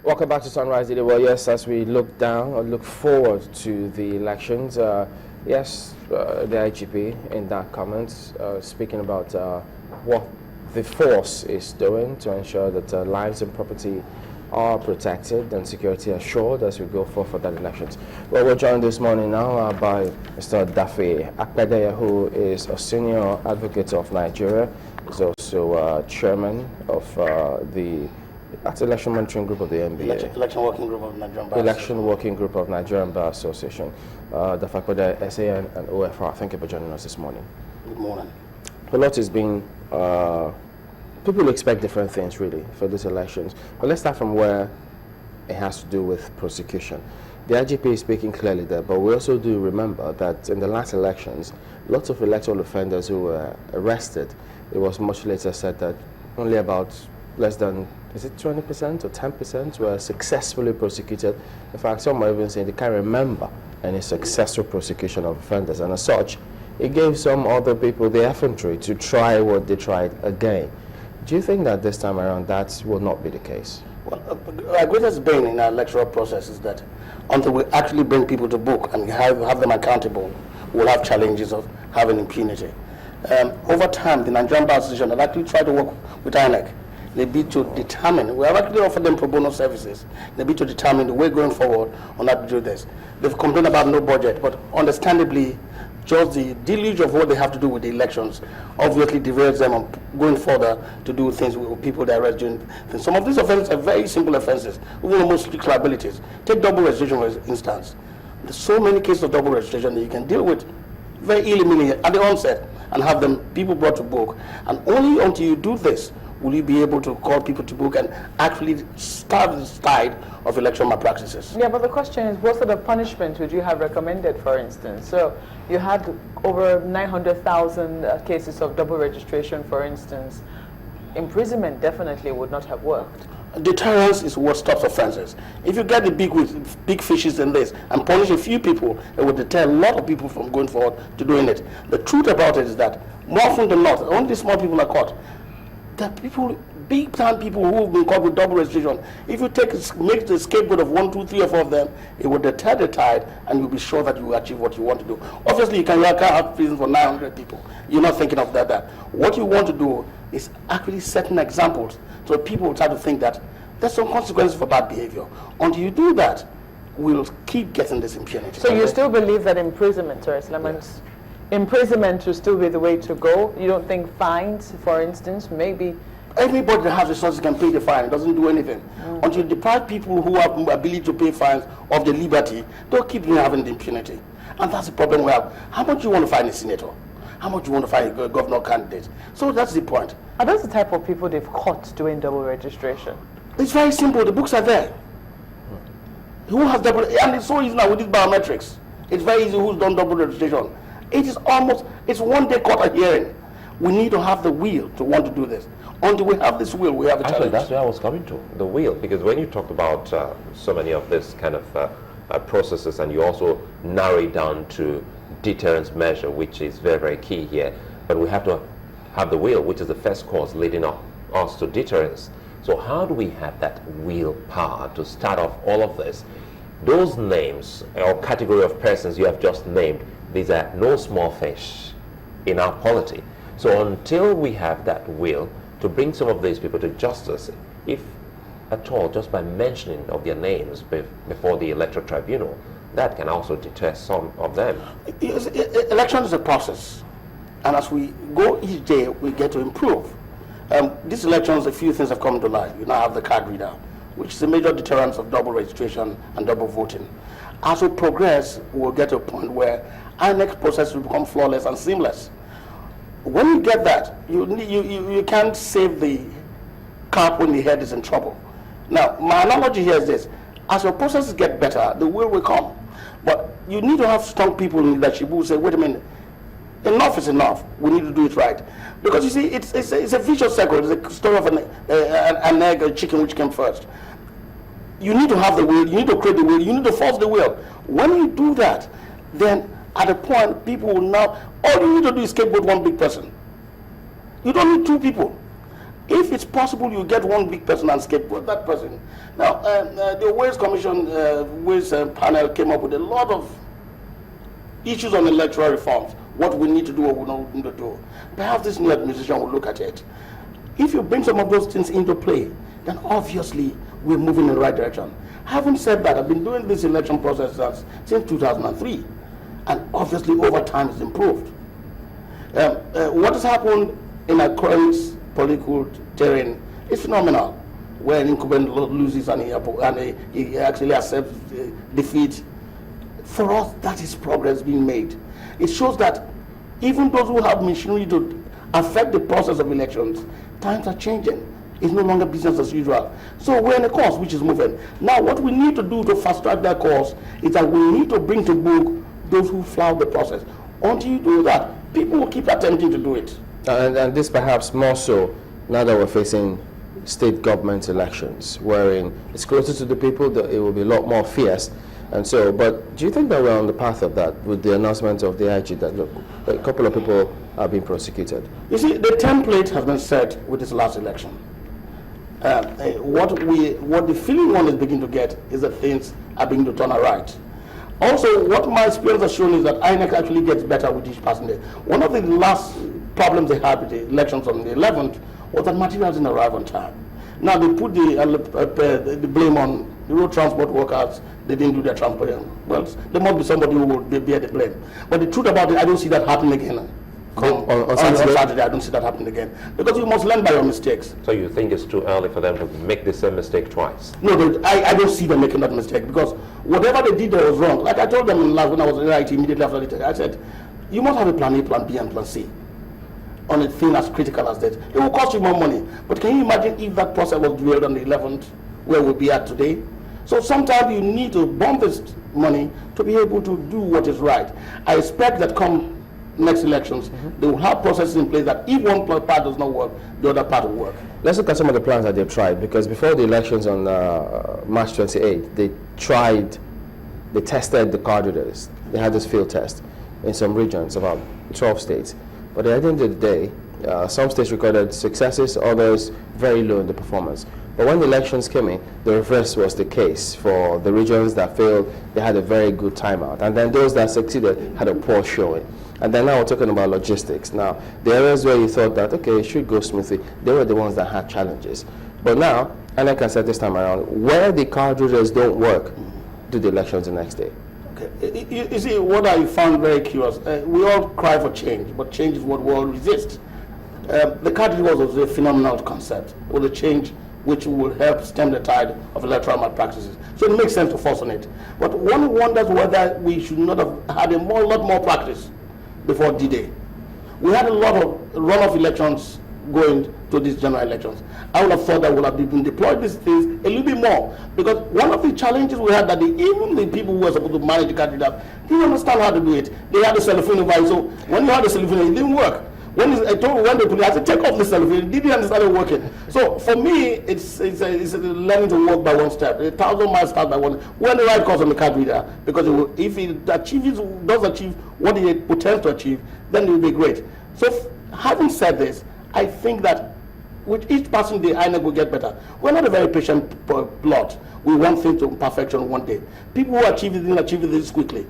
Welcome back to Sunrise Daily. Well, yes, as we look down or look forward to the elections, yes, the IGP in that comment speaking about what the force is doing to ensure that lives and property are protected and security assured as we go forward for that elections. Well, we're joined this morning now by Mr. Dafe Akpedeye, who is a senior advocate of Nigeria. He's also chairman of the Election Monitoring Group of the NBA. Election Working Group of Nigerian Bar Election Working Group of Nigerian Bar Association. Dafe Akpedeye, SAN and OFR. Thank you for joining us this morning. Good morning. A lot has been, people expect different things really for these elections. But let's start from where it has to do with prosecution. The IGP is speaking clearly there, but we also do remember that in the last elections, lots of electoral offenders who were arrested, it was much later said that only about less than, is it 20% or 10% were successfully prosecuted. In fact, some are even saying they can't remember any successful prosecution of offenders. And as such, it gave some other people the effrontery to try what they tried again. Do you think that this time around that will not be the case? Well, our greatest bane in our electoral process is that until we actually bring people to book and have them accountable, we'll have challenges of having impunity. Over time, the Nigerian Bar Association have actually tried to work with INEC. They be to determine, we have actually offered them pro bono services. They be to determine the way going forward on how to do this. They've complained about no budget, but understandably, just the deluge of what they have to do with the elections obviously derails them on going further to do things with people that arrest doing things. Some of these offenses are very simple offenses, even almost strict liabilities. Take double registration for instance. There's so many cases of double registration that you can deal with very illegally at the onset and have them people brought to book. And only until you do this will you be able to call people to book and actually start the tide of election malpractices. Yeah, but the question is, what sort of punishment would you have recommended, for instance? So you had over 900,000 cases of double registration, for instance. Imprisonment definitely would not have worked. Deterrence is what stops offenses. If you get the big fishes in this and punish a few people, it will deter a lot of people from going forward to doing it. The truth about it is that more often than not, only small people are caught. The people, big time people who have been caught with double registration, if you make the scapegoat of 1, 2, 3, or 4 of them, it will deter the tide and you'll be sure that you will achieve what you want to do. Obviously, you can't have prison for 900 people. You're not thinking of that. What you want to do is actually setting examples so people will try to think that there's some consequences for bad behavior. Until you do that, we'll keep getting this impunity. So you still believe that imprisonment, or yes. Imprisonment will still be the way to go? You don't think fines, for instance, maybe? Everybody that has resources can pay the fine. It doesn't do anything. Until you deprive people who have ability to pay fines of the liberty, they'll keep having the impunity. And that's the problem we have. How much do you want to fine a senator? How much do you want to fine a governor candidate? So that's the point. Are those the type of people they've caught doing double registration? It's very simple. The books are there. Who has double? And it's so easy now with these biometrics. It's very easy who's done double registration. It is almost, it's one day court a hearing. We need to have the will to want to do this. Until we have this will, we have a challenge. Actually, that's where I was coming to, the will. Because when you talked about so many of this kind of processes, and you also narrow it down to deterrence measure, which is very, very key here. But we have to have the will, which is the first cause leading us to deterrence. So how do we have that willpower to start off all of this? Those names or category of persons you have just named, these are no small fish in our polity. So until we have that will to bring some of these people to justice, if at all, just by mentioning of their names before the electoral tribunal, that can also deter some of them. Election is a process, and as we go each day, we get to improve. These elections, a few things have come to light. You now have the card reader, which is a major deterrent of double registration and double voting. As we progress, we'll get to a point where our next process will become flawless and seamless. When you get that, you can't save the carp when the head is in trouble. Now, my analogy here is this. As your processes get better, the will come. But you need to have strong people in leadership who say, wait a minute, enough is enough. We need to do it right. Because you see, it's a vicious circle. It's a story of an egg, a chicken, which came first. You need to have the will, you need to create the will, you need to force the will. When you do that, then at a point, people will now, all you need to do is scapegoat one big person. You don't need two people. If it's possible, you get one big person and scapegoat that person. Now, the Ways Commission, Ways panel came up with a lot of issues on electoral reforms, what we need to do or we don't need to do. Perhaps this new administration will look at it. If you bring some of those things into play, then obviously we're moving in the right direction. Having said that, I've been doing this election process since 2003, and obviously over time it's improved. What has happened in our current political terrain is phenomenal, where an incumbent loses and he actually accepts defeat. For us, that is progress being made. It shows that even those who have machinery to affect the process of elections, times are changing. It's no longer business as usual. So we're in a course which is moving. Now what we need to do to fast track that course is that we need to bring to book those who flout the process. Until you do that, people will keep attempting to do it. And this perhaps more so now that we're facing state government elections, wherein it's closer to the people, that it will be a lot more fierce. And so, but do you think that we're on the path of that with the announcement of the IG that, look, a couple of people are being prosecuted? You see, the template has been set with this last election. What the feeling one is beginning to get is that things are beginning to turn right. Also, what my experience has shown is that INEC actually gets better with each passing day. One of the last problems they had with the elections on the 11th was that materials didn't arrive on time. Now they put the blame on the road transport workers. They didn't do their transport. Well, there must be somebody who will bear the blame. But the truth about it, I don't see that happening again. On Saturday, I don't see that happening again. Because you must learn by your mistakes. So you think it's too early for them to make the same mistake twice? No, I don't see them making that mistake, because whatever they did there was wrong. Like I told them when I was in IT immediately after the test, I said, you must have a plan A, plan B, and plan C on a thing as critical as that. It will cost you more money. But can you imagine if that process was derailed on the 11th, where we'll be at today? So sometimes you need to bomb this money to be able to do what is right. I expect that come next elections, they will have processes in place that if one part does not work, the other part will work. Let's look at some of the plans that they've tried, because before the elections on March 28, they tested the card readers. They had this field test in some regions, about 12 states. But at the end of the day, some states recorded successes, others very low in the performance. But when the elections came in, the reverse was the case. For the regions that failed, they had a very good timeout. And then those that succeeded had a poor showing. And then now we're talking about logistics. Now, the areas where you thought that, okay, it should go smoothly, they were the ones that had challenges. But now, and I can say this time around, where the card readers don't work, do the elections the next day. Okay. You see, what I found very curious, we all cry for change, but change is what we all resist. The card readers was a phenomenal concept, with a change which will help stem the tide of electoral malpractices. So it makes sense to force on it. But one wonders whether we should not have had a lot more practice before D-Day. We had a lot of runoff elections going to these general elections. I would have thought that would have been deployed these things a little bit more, because one of the challenges we had that even the people who were supposed to manage the card readers didn't understand how to do it. They had the cellophane device, so when you had the cellophane, it didn't work. When the police, I said, take off the cellophane, it didn't understand it working. So for me, it's learning to walk by one step. 1,000 miles start by one. When the right course on the card reader, because if it does achieve what it pretends to achieve, then it will be great. So having said this, I think that with each passing day, INEC will get better. We're not a very patient lot. We want things to perfection one day. People who achieve it didn't achieve it this quickly.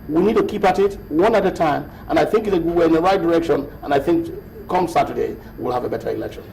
We need to keep at it one at a time, and I think we're in the right direction, and I think come Saturday, we'll have a better election.